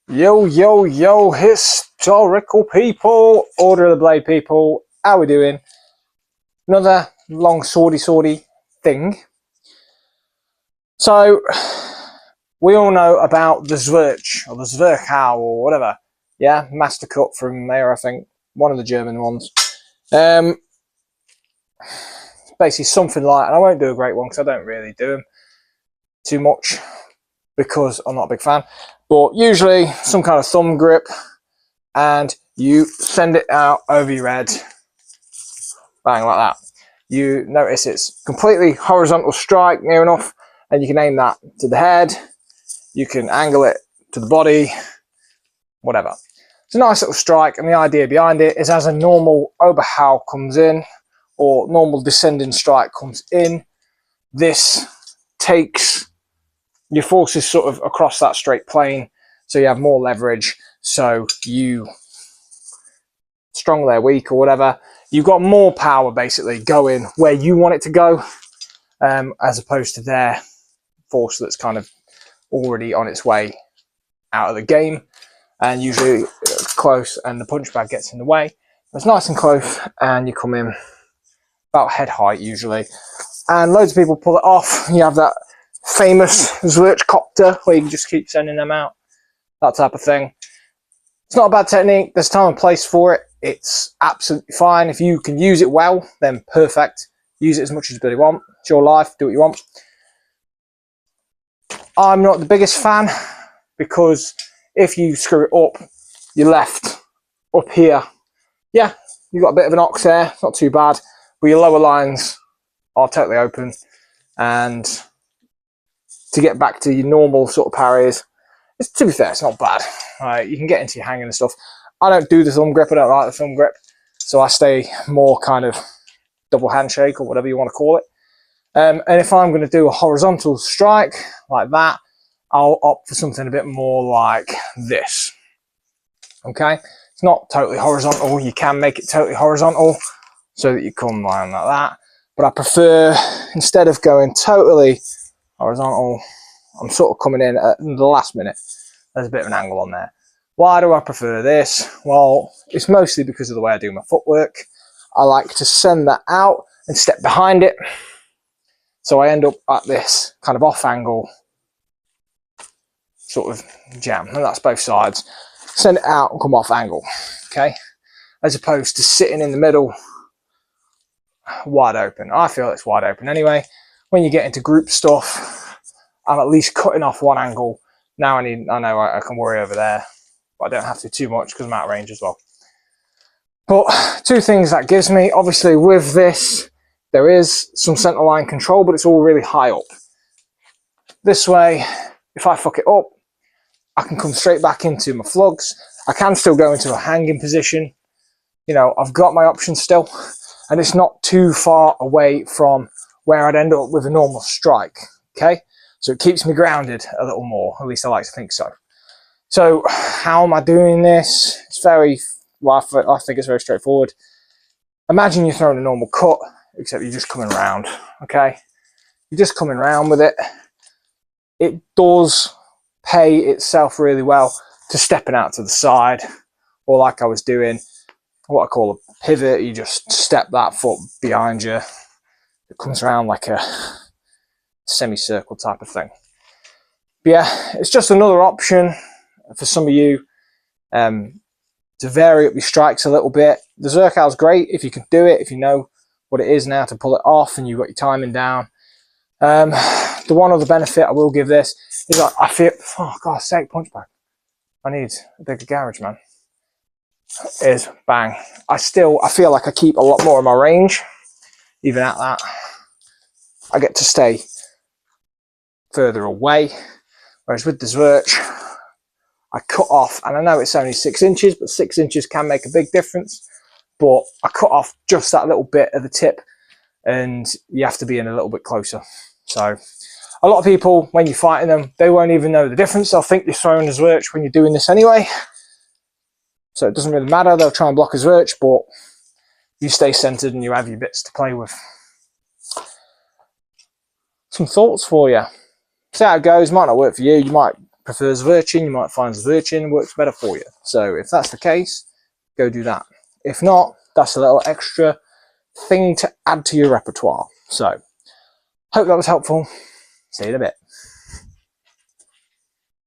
Yo, historical people, Order of the Blade people, how we doing? Another long swordy thing. So, we all know about the Zwerch, or the Zwerchau, or whatever. Yeah, master cut from there, I think. One of the German ones. Basically something like, and I won't do a great one because I don't really do them too much because I'm not a big fan. But usually some kind of thumb grip, and you send it out over your head, bang, like that. You notice it's completely horizontal strike, near enough, and you can aim that to the head, you can angle it to the body, whatever. It's a nice little strike, and the idea behind it is as a normal Oberhau comes in, or normal descending strike comes in, this takes your forces sort of across that straight plane, so you have more leverage, so you strong there, weak, or whatever, you've got more power basically going where you want it to go, as opposed to their force that's kind of already on its way out of the game, and usually it's close and the punch bag gets in the way. It's nice and close, and you come in about head height usually, and loads of people pull it off. You have that famous Zwerch copter where you can just keep sending them out, that type of thing. It's not a bad technique. There's time and place for it. It's absolutely fine. If you can use it well, then perfect. Use it as much as you really want. It's your life. Do what you want. I'm not the biggest fan, because if you screw it up, you're left up here. Yeah, you've got a bit of an ox there. It's not too bad. But your lower lines are totally open. And to get back to your normal sort of parries, to be fair, it's not bad. Right, you can get into your hanging and stuff. I don't do the thumb grip. I don't like the thumb grip, so I stay more kind of double handshake or whatever you want to call it. And if I'm going to do a horizontal strike like that, I'll opt for something a bit more like this. Okay, it's not totally horizontal. You can make it totally horizontal so that you come down like that. But I prefer, instead of going totally horizontal, I'm sort of coming in at the last minute. There's a bit of an angle on there. Why do I prefer this? Well, it's mostly because of the way I do my footwork. I like to send that out and step behind it, so I end up at this kind of off angle sort of jam, and that's both sides. Send it out and come off angle, okay? As opposed to sitting in the middle wide open. I feel it's wide open anyway. When you get into group stuff, I'm at least cutting off one angle. Now I know I can worry over there, but I don't have to too much because I'm out of range as well. But two things that gives me, obviously with this, there is some center line control, but it's all really high up. This way, if I fuck it up, I can come straight back into my flugs. I can still go into a hanging position. You know, I've got my options still, and it's not too far away from where I'd end up with a normal strike, okay? So it keeps me grounded a little more, at least I like to think so. So how am I doing this? It's very, well, I think it's very straightforward. Imagine you're throwing a normal cut, except you're just coming around, okay? You're just coming around with it. It does pay itself really well to stepping out to the side, or like I was doing, what I call a pivot. You just step that foot behind you. It comes around like a semicircle type of thing. But yeah, it's just another option for some of you to vary up your strikes a little bit. The Zwerchau is great if you can do it, if you know what it is now to pull it off and you've got your timing down. The one other benefit I will give this is I feel, oh God's sake, punch bag. I need a bigger garage, man. Is bang. I feel like I keep a lot more of my range, even at that. I get to stay further away, whereas with the Zwerch, I cut off, and I know it's only 6 inches, but 6 inches can make a big difference. But I cut off just that little bit of the tip, and you have to be in a little bit closer. So a lot of people, when you're fighting them, they won't even know the difference. They'll think you're throwing a Zwerch when you're doing this anyway. So it doesn't really matter. They'll try and block a Zwerch, but you stay centered and you have your bits to play with. Some thoughts for you. See how it goes. Might not work for you. You might prefer Zwerch I, you might find Zwerch I works better for you. So if that's the case, go do that. If not, that's a little extra thing to add to your repertoire. So, hope that was helpful. See you in a bit.